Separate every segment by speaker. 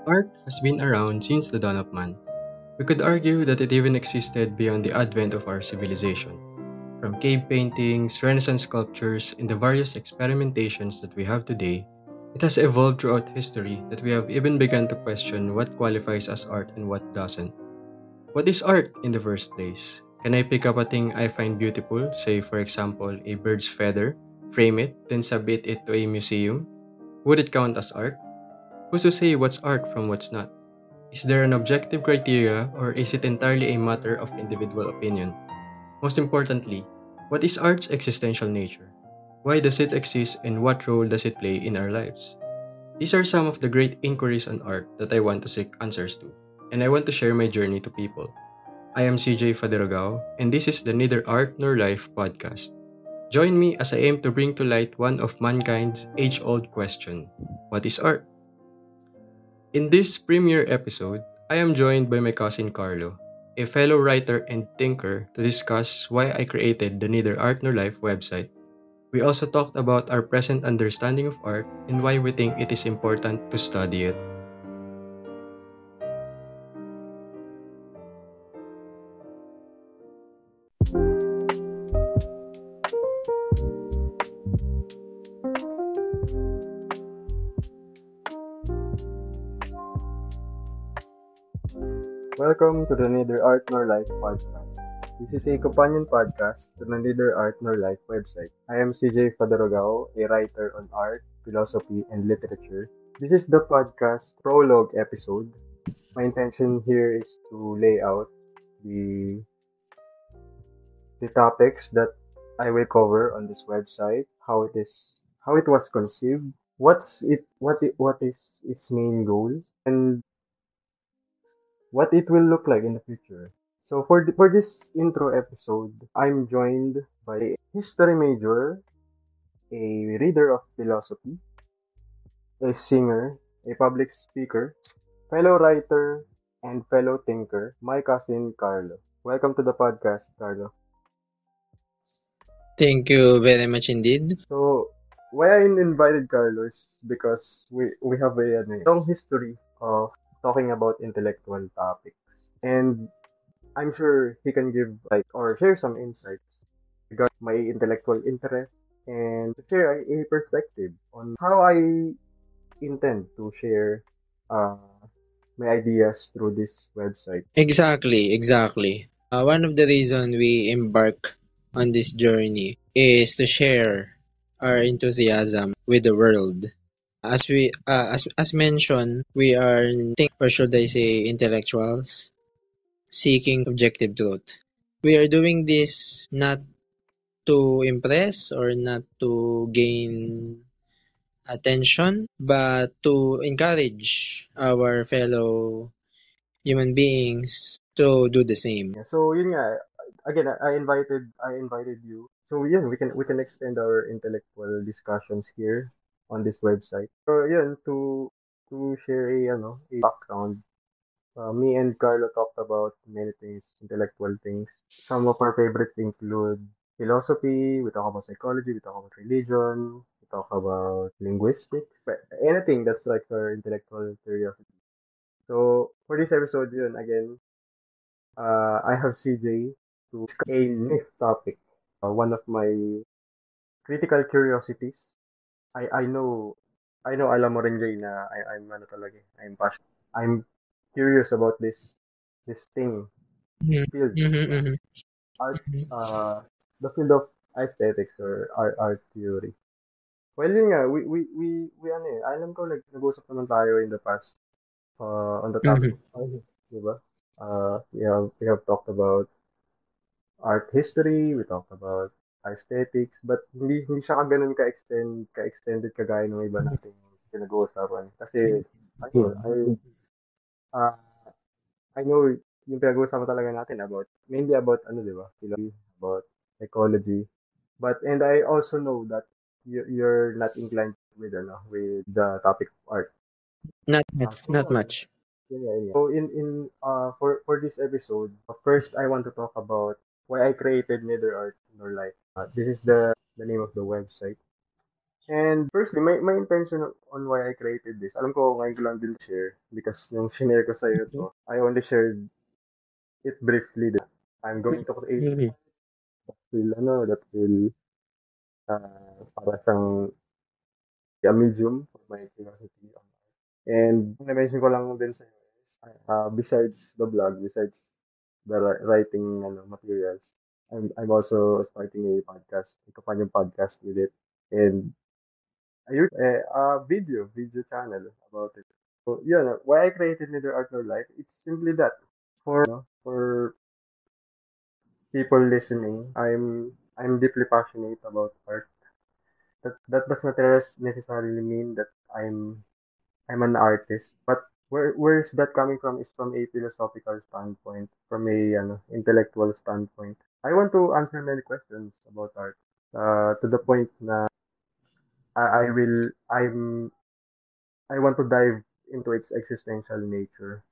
Speaker 1: Art has been around since the dawn of man. We could argue that it even existed beyond the advent of our civilization. From cave paintings, Renaissance sculptures, and the various experimentations that we have today, it has evolved throughout history that we have even begun to question what qualifies as art and what doesn't. What is art in the first place? Can I pick up a thing I find beautiful, say for example a bird's feather, frame it, then submit it to a museum? Would it count as art? Who's to say what's art from what's not? Is there an objective criteria or is it entirely a matter of individual opinion? Most importantly, what is art's existential nature? Why does it exist and what role does it play in our lives? These are some of the great inquiries on art that I want to seek answers to, and I want to share my journey to people. I am CJ Faderogao, and this is the Neither Art Nor Life podcast. Join me as I aim to bring to light one of mankind's age old question: what is art? In this premiere episode, I am joined by my cousin Carlo, a fellow writer and thinker, to discuss why I created the Neither Art Nor Life website. We also talked about our present understanding of art and why we think it is important to study it. Welcome to the Neither Art Nor Life podcast. This is a companion podcast to the Neither Art Nor Life website. I am CJ Fadarogao, a writer on art, philosophy, and literature. This is the podcast prologue episode. My intention here is to lay out the the topics that I will cover on this website, how it was conceived, what is its main goal, and what it will look like in the future. So for this intro episode, I'm joined by a history major, a reader of philosophy, a singer, a public speaker, fellow writer, and fellow thinker, my cousin Carlo. Welcome to the podcast, Carlo.
Speaker 2: Thank you very much indeed.
Speaker 1: So why I invited Carlos because we have a long history of talking about intellectual topics, and I'm sure he can give or share some insights regarding my intellectual interest and to share a perspective on how I intend to share uh, my ideas through this website.
Speaker 2: Exactly. One of the reasons we embark on this journey is to share our enthusiasm with the world. As mentioned, we are or should I say intellectuals seeking objective truth. We are doing this not to impress or not to gain attention, but to encourage our fellow human beings to do the same.
Speaker 1: Yeah, so yun nga, again, I invited you. So yun, we can extend our intellectual discussions here on this website. So yun, to share a background. Me and Carlo talked about many things, intellectual things. Some of our favorite things include philosophy, we talk about psychology, we talk about religion, we talk about linguistics, but anything that's like our intellectual curiosity. So for this episode, yun, again, I have CJ to discuss a new topic. One of my critical curiosities. I know alam mo rin Jay na I'm ano talaga, I'm passionate. I'm curious about this thing, this
Speaker 2: Mhm,
Speaker 1: field
Speaker 2: mhm,
Speaker 1: na
Speaker 2: mhm,
Speaker 1: art
Speaker 2: mhm.
Speaker 1: the field of aesthetics or art theory. Well, yun nga, we ano alam ko nag-usap naman tayo in the past on the topic
Speaker 2: Mhm.
Speaker 1: of art, di ba? We have talked about art history, we talked about aesthetics, but hindi siya ka-extended kagaya ng iba nating pinag-uusapan. Kasi, ano, uh, I know yung pinag-uusapan talaga natin mainly about, ano, di ba, philosophy, about psychology. And I also know that you're not inclined with the topic of art.
Speaker 2: Not much, not
Speaker 1: So,
Speaker 2: much.
Speaker 1: yeah. So for this episode, first I want to talk about why I created Neither Art Nor Life. This is the name of the website.
Speaker 3: And firstly, my intention on why I created this, alam ko ngayon ko lang din share because yung shinare ko sa'yo
Speaker 2: Mhm.
Speaker 3: to, I only shared it briefly that I'm going to create
Speaker 2: Mhm.
Speaker 3: that will para siyang a medium for my curiosity. And na-mention ko lang din sa'yo is, besides the blog, besides the writing materials, I'm also starting a podcast, a companion podcast with it. And I use a video channel about it. So, yeah, why I created Neither Art Nor Life, it's simply that. For people listening, I'm deeply passionate about art. That does not necessarily mean that I'm an artist, but where is that coming from is from a philosophical standpoint, from a intellectual standpoint. I want to answer many questions about art. To the point na I will I want to dive into its existential nature.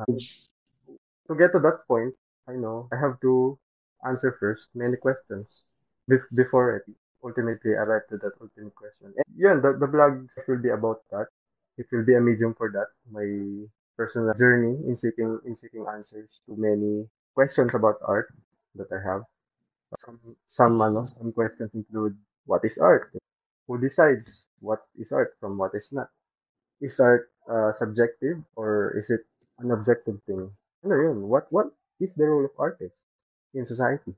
Speaker 3: To get to that point, I know I have to answer first many questions before it ultimately arrive to that ultimate question. And yeah, the blog will be about that. It will be a medium for that. My personal journey in seeking answers to many questions about art that I have. Some questions include what is art? Who decides what is art from what is not? Is art subjective or is it an objective thing? Ano yun? What is the role of artists in society?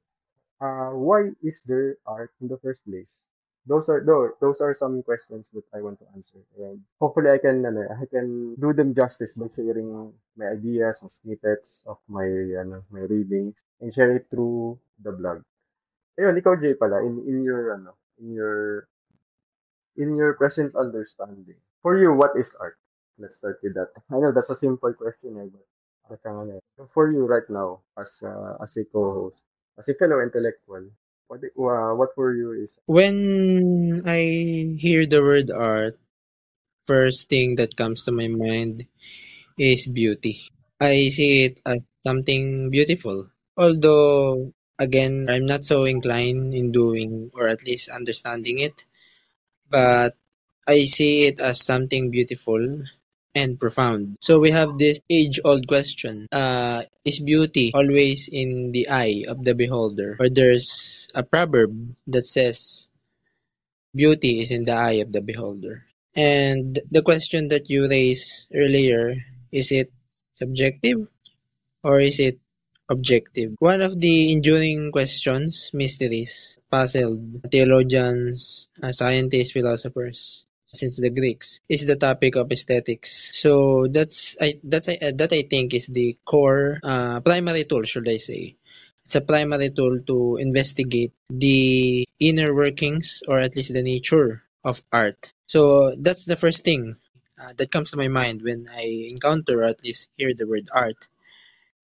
Speaker 3: Why is there art in the first place? Those are some questions that I want to answer, and hopefully I can do them justice by sharing my ideas, my snippets of my readings, and share it through the blog. Ayun, ikaw Jay pala in your present understanding. For you, what is art? Let's start with that. I know that's a simple question, but for you right now, as a co-host, as a fellow intellectual, what for you is
Speaker 2: When I hear the word art, first thing that comes to my mind is beauty. I see it as something beautiful. Although, again, I'm not so inclined in doing or at least understanding it, but I see it as something beautiful and profound. So we have this age-old question. Is beauty always in the eye of the beholder? Or there's a proverb that says beauty is in the eye of the beholder. And the question that you raised earlier, is it subjective or is it objective? One of the enduring questions, mysteries, puzzled theologians, scientists, philosophers, since the Greeks, is the topic of aesthetics. So that I think is the core primary tool, should I say. It's a primary tool to investigate the inner workings or at least the nature of art. So that's the first thing that comes to my mind when I encounter or at least hear the word art.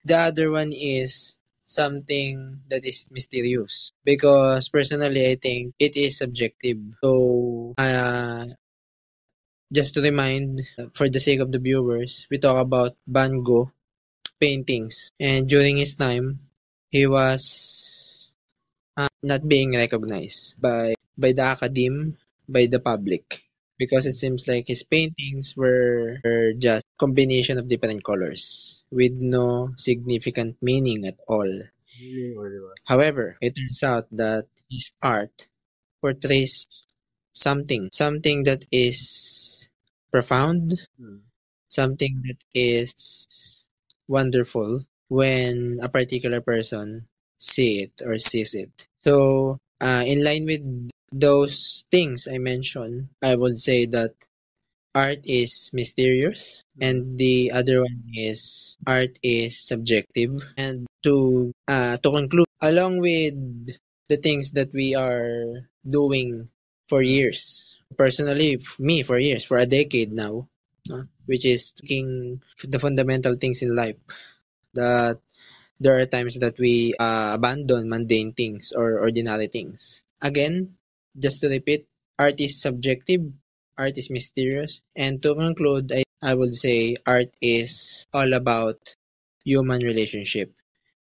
Speaker 2: The other one is something that is mysterious because personally I think it is subjective. So just to remind, for the sake of the viewers, we talk about Van Gogh paintings, and during his time, he was not being recognized by the academe, by the public, because it seems like his paintings were just combination of different colors with no significant meaning at all.
Speaker 3: meaning or di ba?
Speaker 2: However, it turns out that his art portrays something that is profound,
Speaker 3: Hmm.
Speaker 2: something that is wonderful when a particular person see it or sees it. So, in line with those things I mentioned, I would say that art is mysterious,
Speaker 3: Hmm.
Speaker 2: and the other one is art is subjective. And to conclude, along with the things that we are doing for
Speaker 3: Hmm.
Speaker 2: years, personally, me for years, for a decade now, which is taking the fundamental things in life, that there are times that we abandon mundane things or ordinary things. Again, just to repeat, art is subjective, art is mysterious, and to conclude, I would say art is all about human relationship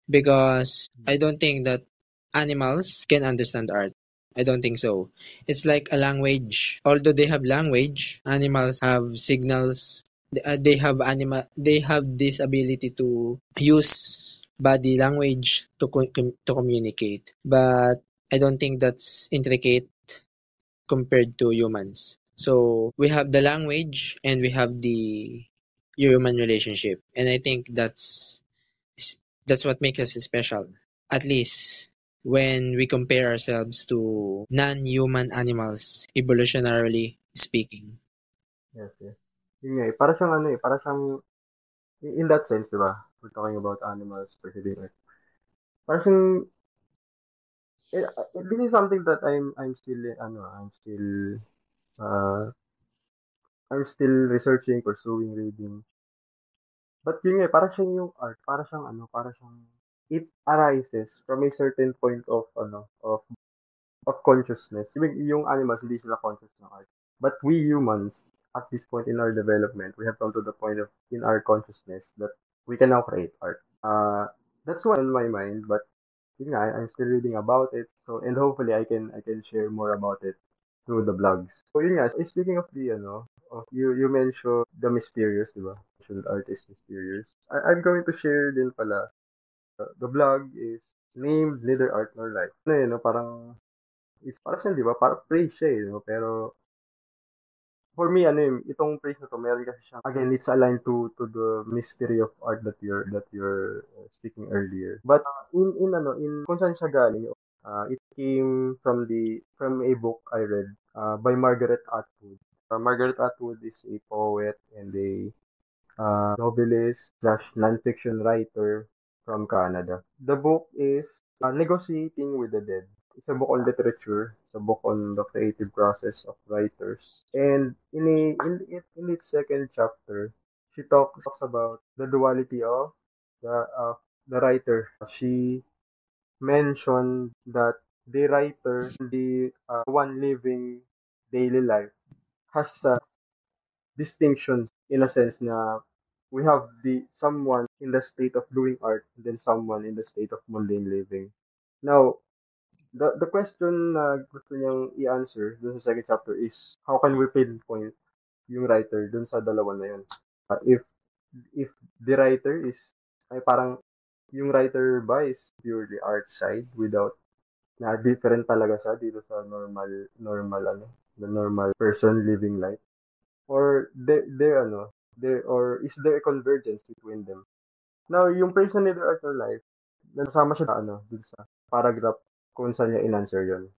Speaker 2: because I don't think that animals can understand art. I don't think so. It's like a language. Although they have language, animals have signals. They have this ability to use body language to communicate. But I don't think that's intricate compared to humans. So we have the language and we have the human relationship, and I think that's what makes us special. At least when we compare ourselves to non-human animals, evolutionarily speaking.
Speaker 3: Yes, yes. Yun nga eh. Para siyang ano eh, para siyang, in that sense, di ba? We're talking about animals, perceiving Earth. Para siyang, this is something that uh, I'm still researching, pursuing, reading. But yun nga, para siyang yung art, para siyang, it arises from a certain point of, of consciousness. Yung animals, hindi sila conscious ng art. But we humans, at this point in our development, we have come to the point of, in our consciousness, that we can now create art. That's why on my mind, but yun nga, I'm still reading about it. So, and hopefully I can share more about it through the blogs. So yun nga, speaking of the, you mentioned the mysterious, di ba? Mentioned art is mysterious. I'm going to share din pala, the blog is named Neither Art Nor Life. Ano yun, no? Parang, it's parang siya, di ba? Parang phrase siya, no? Pero, for me, itong phrase na to, meron kasi siyang, again, it's aligned to the mystery of art that you're speaking earlier. But, kung saan siya galing, it came from a book I read, by Margaret Atwood. Margaret Atwood is a poet and a novelist slash nonfiction writer from Canada. The book is Negotiating with the Dead. It's a book on literature. It's a book on the creative process of writers. And in its second chapter, she talks about the duality of the writer. She mentioned that the writer, the one living daily life, has distinctions in a sense na we have the someone in the state of doing art and then someone in the state of mundane living. Now, the question na gusto niyang i-answer dun sa second chapter is how can we pinpoint yung writer dun sa dalawa na yun? If the writer is ay parang yung writer ba is purely art side without na different talaga siya dito sa the normal person living life, or there is there a convergence between them? Now, yung person leader art or life, nasama siya dun sa paragraph kung saan niya in-answer yun.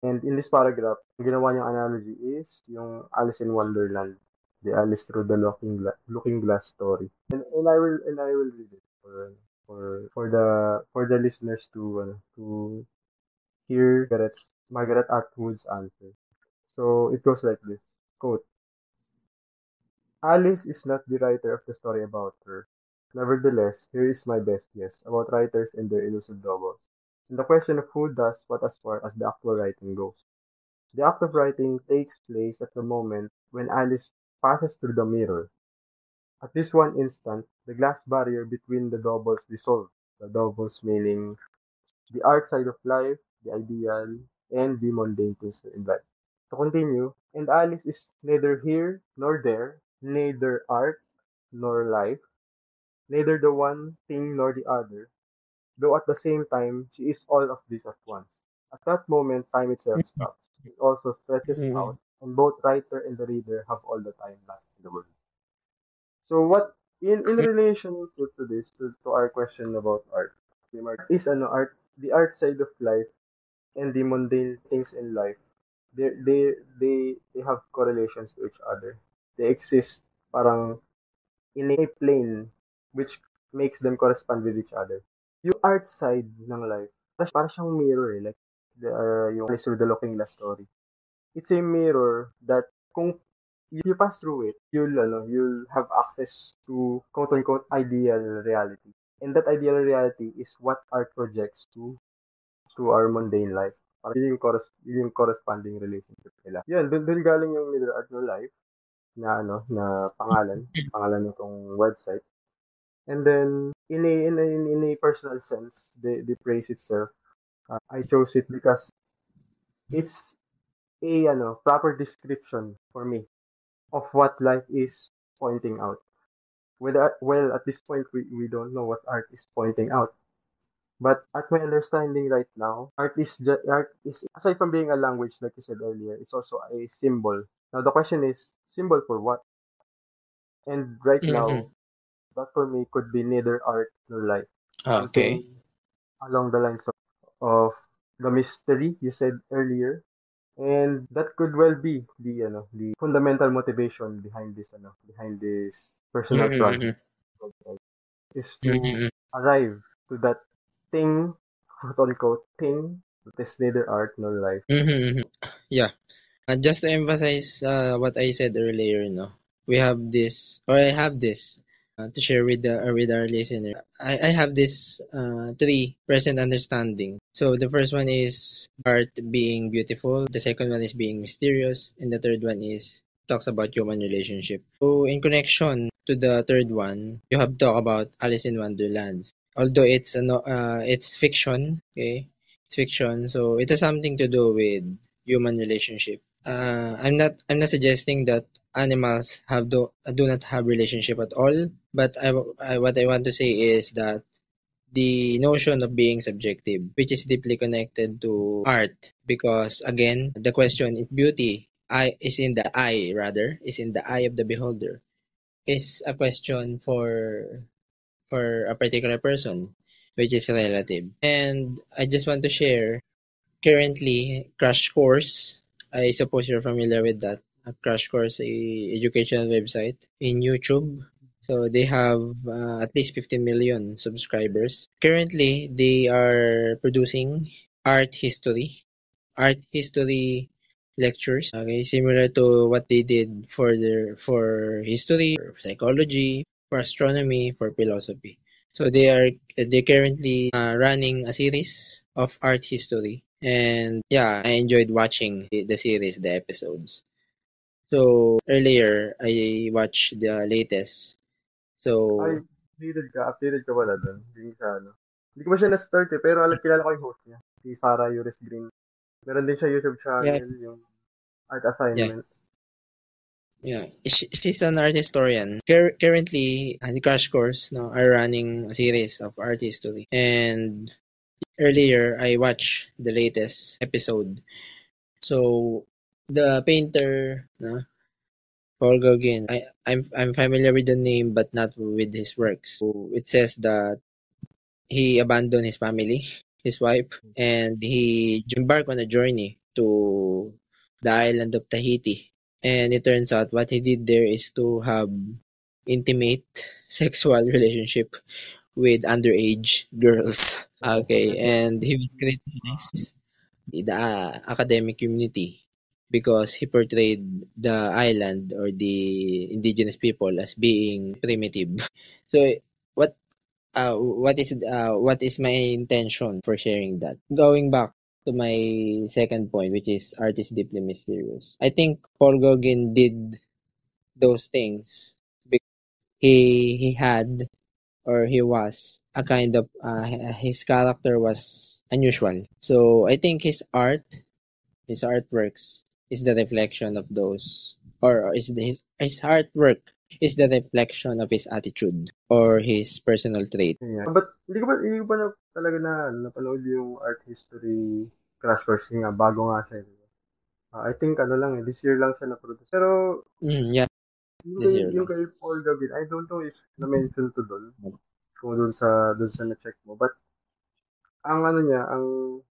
Speaker 3: And in this paragraph, ang ginawa niyang analogy is yung Alice in Wonderland, the Alice through the looking glass story. And I will read it for the listeners to hear Margaret Atwood's answer. So it goes like this. Quote, Alice is not the writer of the story about her. Nevertheless, here is my best guess about writers and their elusive doubles. And the question of who does what as far as the actual writing goes. The act of writing takes place at the moment when Alice passes through the mirror. At this one instant, the glass barrier between the doubles dissolves. The doubles meaning the art side of life, the ideal, and the mundane things in life. To continue, and Alice is neither here nor there, neither art nor life, neither the one thing nor the other, though at the same time she is all of these at once. At that moment, time itself stops. It also stretches
Speaker 2: Mm-hmm.
Speaker 3: out, and both writer and the reader have all the time left in the world. So what in relation to this to our question about art, is the art side of life and the mundane things in life, they have correlations to each other. They exist parang in a plane which makes them correspond with each other. Yung art side ng life, parang siyang mirror eh. Like, yung Alice through the Looking Glass story. It's a mirror that kung you pass through it, you'll have access to quote-unquote ideal reality. And that ideal reality is what art projects to our mundane life. Parang yun yung corresponding relationship nila. Yun, dun galing yung Middle Art No Life na pangalan nitong website. And then in a personal sense, the praise itself, I chose it because it's a proper description for me of what life is pointing out. Well, at this point, we don't know what art is pointing out. But at my understanding right now, art is aside from being a language, like you said earlier, it's also a symbol. Now the question is, symbol for what? And right
Speaker 2: Mm-hmm.
Speaker 3: now, that for me could be neither art nor life.
Speaker 2: Okay.
Speaker 3: Something along the lines of the mystery you said earlier, and that could well be the fundamental motivation behind this personal
Speaker 2: Mm-hmm.
Speaker 3: project, is to
Speaker 2: Mm-hmm.
Speaker 3: arrive to that thing, quote unquote thing, that is neither art nor life.
Speaker 2: Mm-hmm. Yeah. Just to emphasize what I said earlier, no, we have this, or I have this, to share with our listener. I have this three present understanding. So the first one is art being beautiful. The second one is being mysterious, and the third one is talks about human relationship. So in connection to the third one, you have talked about Alice in Wonderland. Although it's fiction, okay, it's fiction, so it has something to do with human relationship. I'm not suggesting that animals do not have relationship at all, but what I want to say is that the notion of being subjective, which is deeply connected to art, because again, the question if beauty I is in the eye rather is in the eye of the beholder is a question for a particular person, which is relative. And I just want to share currently Crash Course. I suppose you're familiar with that. A Crash Course, a educational website in YouTube. So they have at least 15 million subscribers. Currently, they are producing art history, art history lectures. Okay, similar to what they did for history, for psychology, for astronomy, for philosophy. So they currently running a series of art history, and yeah, I enjoyed watching the series, the episodes. So earlier I watched the latest.
Speaker 3: Ay,
Speaker 2: So
Speaker 3: updated ka pala dun. Hindi siya, Hindi ko pa siya na-start eh, pero kilala ko yung host niya, si Sarah Yuris Green. Meron din siya YouTube
Speaker 2: yeah,
Speaker 3: channel, yung Art
Speaker 2: yeah.
Speaker 3: Assignment.
Speaker 2: Yeah, she's an art historian. Currently, the Crash Course no, are running a series of art history. And earlier, I watched the latest episode. So, the painter, no, Paul Gauguin, I'm familiar with the name but not with his works. So, it says that he abandoned his family, his wife, and he embarked on a journey to the island of Tahiti. And it turns out what he did there is to have intimate sexual relationship with underage girls.
Speaker 3: Oo.
Speaker 2: Okay, and he was criticized the academic community because he portrayed the island or the indigenous people as being primitive. So what is my intention for sharing that? Going back to my second point, which is art is deeply mysterious. I think Paul Gauguin did those things because he had or he was a kind of his character was unusual. So I think his artworks is the reflection of those, or his artwork is the reflection of his attitude or his personal trait.
Speaker 3: Yun nga. But hindi ko ba talaga napanood yung art history Crash Course kasi nga, bago nga siya. I think lang this year lang siya na-produce. Pero
Speaker 2: Yeah,
Speaker 3: yung
Speaker 2: this
Speaker 3: kay,
Speaker 2: year
Speaker 3: yung
Speaker 2: lang.
Speaker 3: kay Paul Gauguin, I don't know if na-mention to doon, kung doon sa na-check mo. But ang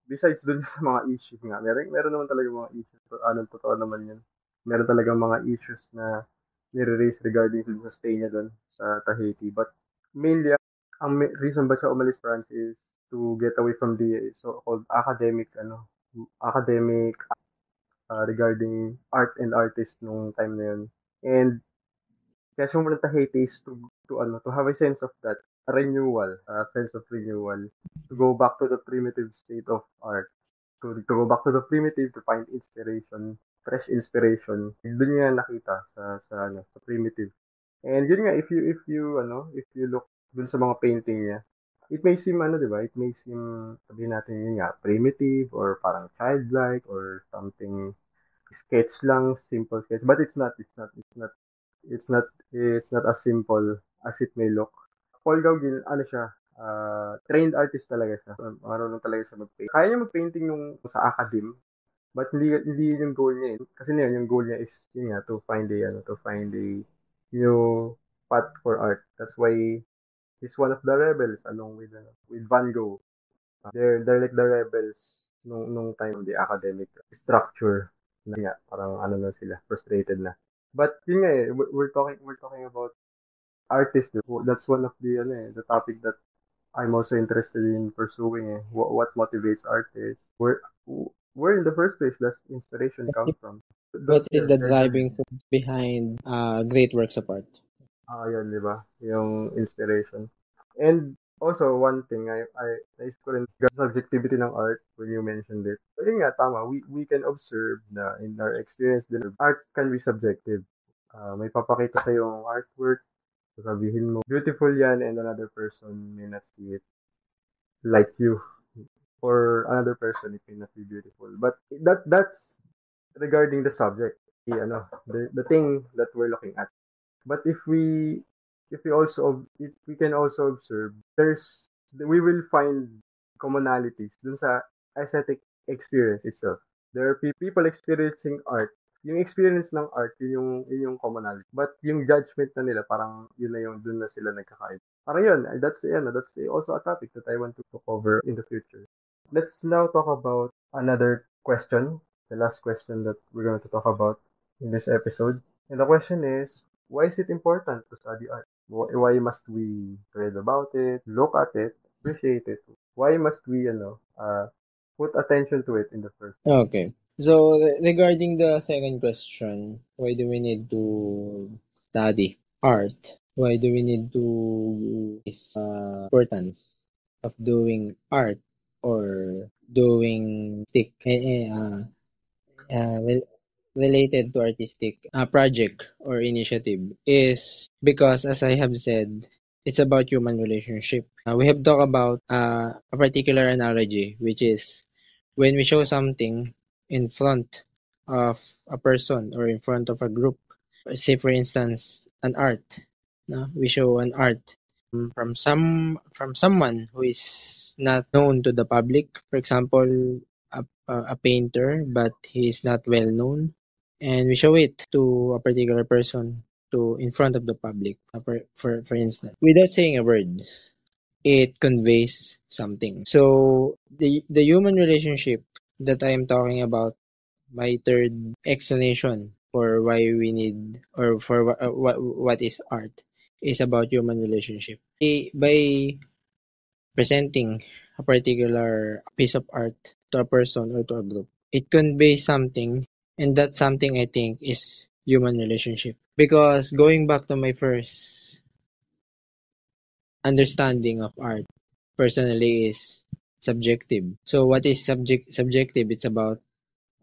Speaker 3: besides dun sa mga issues nga, meron naman talaga mga issues. So, totoo naman yun. Meron talagang mga issues na nire-raise regarding dun sa stay niya dun sa Tahiti. But mainly, reason ba siya umalis France is to get away from the so-called academic regarding art and artist nung time na yun. And kaya siya pumunta sa Haiti is to have a sense of that, a renewal, a sense of renewal, to go back to the primitive state of art, to go back to the primitive to find inspiration, fresh inspiration. Doon niya nakita sa primitive. And yun nga, if you look dun sa mga painting niya, it may seem ano, 'di ba? It may seem, sabihin natin yun nga, primitive or parang childlike or something sketch lang, simple sketch. But it's not as simple as it may look. Paul Gauguin, ano siya, trained artist talaga siya. Marunong talaga siya mag-paint. Kaya niya mag-painting nung sa academe, but hindi yun yung goal niya eh. Kasi yung goal niya is yun nga to find a new path for art. That's why he's one of the rebels along with Van Gogh. They're like the rebels nung time the academic structure na nga parang ano na sila, frustrated na. But yun nga eh, we're talking about artists. That's one of the topic that I'm also interested in pursuing eh. What motivates artists? Where in the first place does inspiration come from?
Speaker 2: What
Speaker 3: Those
Speaker 2: is the
Speaker 3: they're the
Speaker 2: driving force behind great works of art?
Speaker 3: yun, di ba? Yung inspiration. And also, one thing, naisip ko rin, subjectivity ng art, when you mentioned it. So, yun nga, tama. We can observe na in our experience din, art can be subjective. May papakita sa yung artwork, sasabihin mo, beautiful yan, and another person may not see it like you. For another person, it may not be beautiful. But that's regarding the subject, the thing that we're looking at. But if we can also observe, we will find commonalities dun sa aesthetic experience itself. There are people experiencing art. Yung experience ng art, yun yung commonality. But yung judgment na nila, parang yun na yung dun na sila nagkakaiba. Parang yun, also a topic that I want to cover in the future. Let's now talk about another question, the last question that we're going to talk about in this episode. And the question is, why is it important to study art? Why must we read about it, look at it, appreciate it? Why must we, put attention to it in the first?
Speaker 2: Okay. So regarding the second question, why do we need to study art? Why do we need to is importance of doing art or doing stick related to artistic project or initiative is because, as I have said, it's about human relationship. We have talked about a particular analogy, which is when we show something in front of a person or in front of a group. Say, for instance, an art. No? We show an art from someone who is not known to the public. For example, a painter, but he is not well known, and we show it to a particular person to in front of the public. For instance, without saying a word, it conveys something. So the human relationship that I am talking about, my third explanation for why we need or for what is art, is about human relationship. By presenting a particular piece of art to a person or to a group, it conveys something, and that something I think is human relationship. Because going back to my first understanding of art, personally, is subjective. So what is subjective? It's about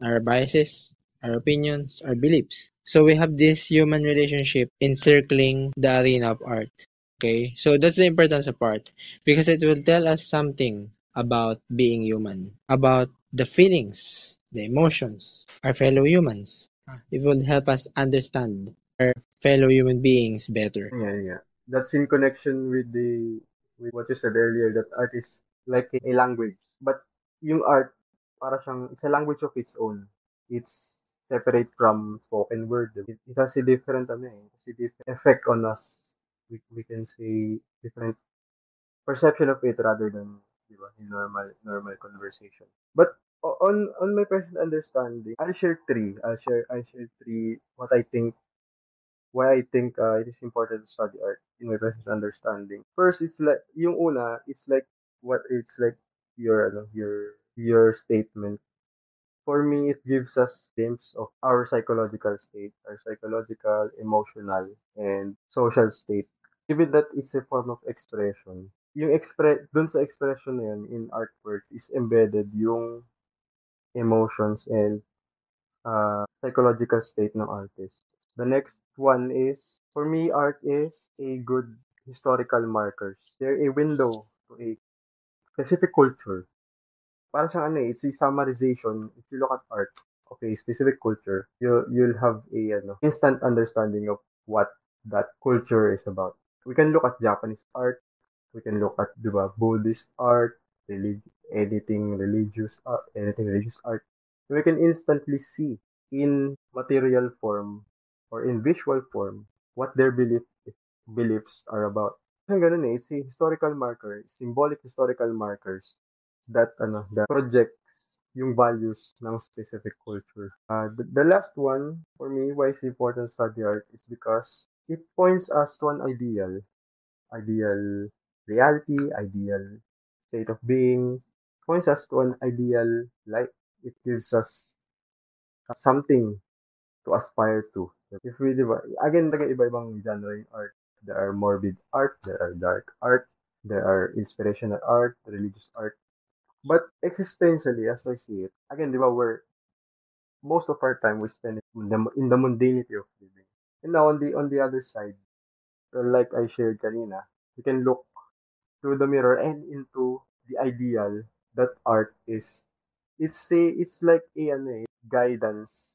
Speaker 2: our biases, our opinions, our beliefs. So we have this human relationship encircling the arena of art. Okay, so that's the importance of art because it will tell us something about being human, about the feelings, the emotions, our fellow humans. It will help us understand our fellow human beings better.
Speaker 3: Yeah, yeah. That's in connection with what you said earlier, that art is like a language. But yung art, it's a language of its own. It's separate from spoken word. It has a different, it has a different effect on us. We can say different perception of it rather than, di ba, in normal conversation. But on my present understanding, I'll share three what I think why I think it is important to study art in my present understanding. First, it's like yung una, it's like your statement. For me, it gives us glimpse of our psychological state, our psychological, emotional, and social state. Given that it's a form of expression, dun sa expression na yun, in artwork, is embedded yung emotions and psychological state ng artist. The next one is, for me, art is a good historical markers. They're a window. to a specific culture. Para siyang ano eh, it's a summarization. If you look at art of a specific culture, you'll have a instant understanding of what that culture is about. We can look at Japanese art, we can look at, di ba, Buddhist art, anything religious art. We can instantly see in material form or in visual form what their beliefs are about. Kasi ganun eh, it's a historical marker, symbolic historical markers that projects yung values ng specific culture. The last one, for me, why it's important to study art is because it points us to an ideal reality, ideal state of being, points us to an ideal life. It gives us something to aspire to. If we, di ba, again, iba-ibang genre yung art. There are morbid art, there are dark art, there are inspirational art, religious art. But existentially, as I see it, again, di ba, most of our time we spend it in the mundanity of living. And now on the other side, like I shared kanina, we can look through the mirror and into the ideal that art is. It's like guidance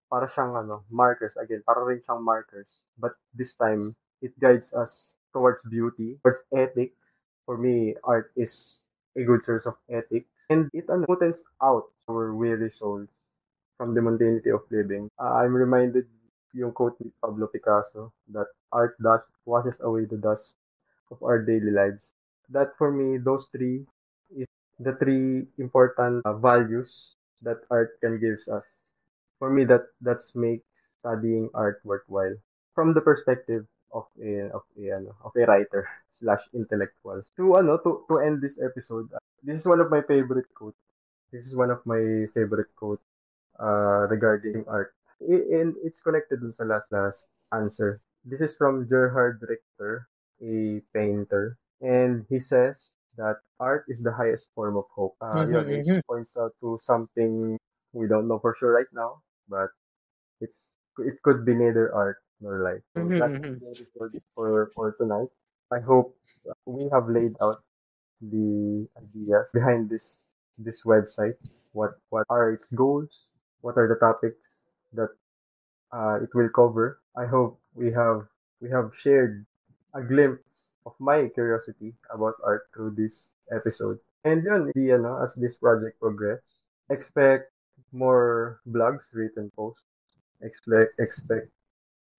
Speaker 3: para siyang markers again, para rin siyang markers. But this time it guides us towards beauty, towards ethics. For me, art is a good source of ethics and it smoothens out our weary souls from the mundanity of living. I'm reminded yung quote ni Pablo Picasso that art dust washes away the dust of our daily lives. That for me, those three is the three important values that art can give us. For me, that's makes studying art worthwhile from the perspective of a writer slash intellectual. To end this episode, this is one of my favorite quotes. This is one of my favorite quotes regarding art. And it's connected dun sa last answer. This is from Gerhard Richter, a painter. And he says that art is the highest form of hope. Yun, it
Speaker 2: Mhm,
Speaker 3: points out to something we don't know for sure right now, but it's it could be neither art nor life. So
Speaker 2: mhm,
Speaker 3: that's
Speaker 2: mhm.
Speaker 3: the episode for tonight. I hope we have laid out the ideas behind this website. What are its goals? What are the topics that it will cover? I hope we have shared a glimpse of my curiosity about art through this episode. And yun, as this project progress, expect more blogs, written posts. Expect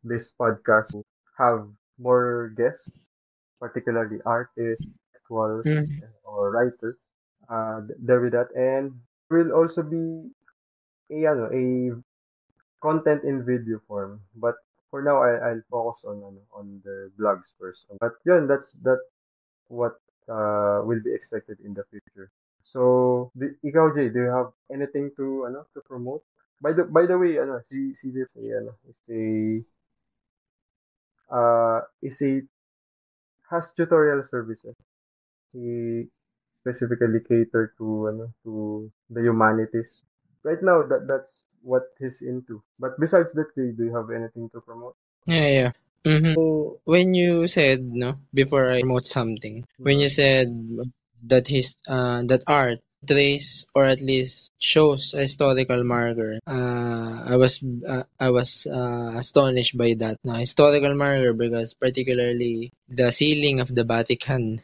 Speaker 3: this podcast to have more guests, particularly artists, intellectuals,
Speaker 2: Mhm.
Speaker 3: or writers. There with that, and will also be a content in video form. But for now, I'll focus on the blogs first. But yun, that's what will be expected in the future. So, ikaw Jay, do you have anything to promote? By the way, si Jeff is a has tutorial services. He specifically cater to the humanities. Right now, that's what he's into. But besides that, do you have anything to promote?
Speaker 2: Yeah, yeah. So when you said, no, before I promote something, when
Speaker 3: Mm.
Speaker 2: you said that art portrays or at least shows a historical marker, I was astonished by that. No, historical marker because particularly the ceiling of the Vatican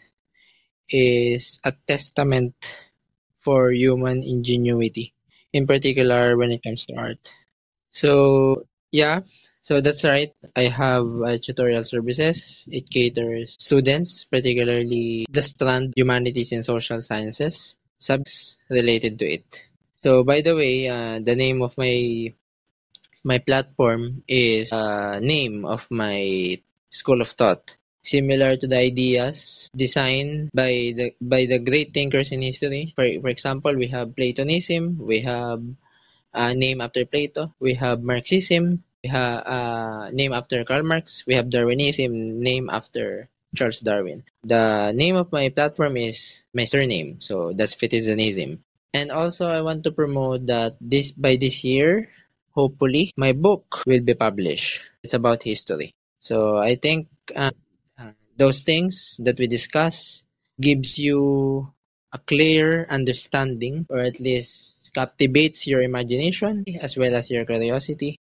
Speaker 2: is a testament for human ingenuity, in particular when it comes to art. So yeah, so that's right. I have tutorial services. It caters students, particularly the strand humanities and social sciences subjects related to it. So by the way, the name of my platform is name of my school of thought. Similar to the ideas designed by the great thinkers in history. For example, we have Platonism, we have named after Plato. We have Marxism, we have named after Karl Marx. We have Darwinism, named after Charles Darwin. The name of my platform is my surname, so that's Fitizanism. And also, I want to promote that by this year, hopefully, my book will be published. It's about history. So I think those things that we discuss gives you a clear understanding, or at least captivates your imagination as well as your curiosity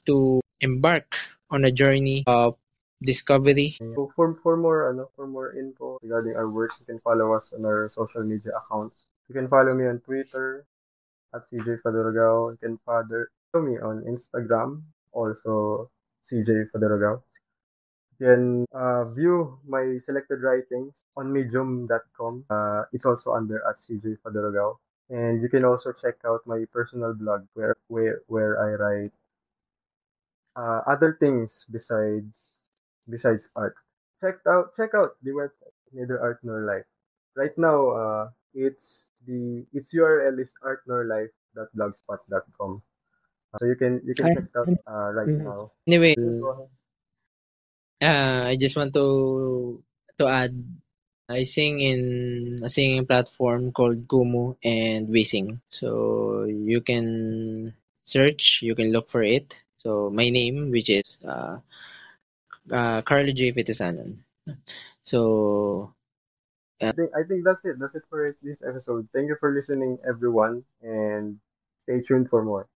Speaker 2: to embark on a journey of discovery.
Speaker 3: So for more info regarding our work, you can follow us on our social media accounts. You can follow me on Twitter at CJ Fadorgao. You can follow me on Instagram, also CJ Fadorgao. You can view my selected writings on medium.com. It's also under at CJ Fadorgao. And you can also check out my personal blog where I write other things besides art. Check out the website Neither Art Nor Life. Right now, its URL is artnorlife.blogspot.com. So you can check it out right now.
Speaker 2: Anyway,
Speaker 3: Yeah, go ahead.
Speaker 2: I just want to add, I sing in a singing platform called Kumu and Wising. So you can search, you can look for it. So my name, which is Carlo J. Fitisanon. So
Speaker 3: I think that's it. That's it for this episode. Thank you for listening, everyone, and stay tuned for more.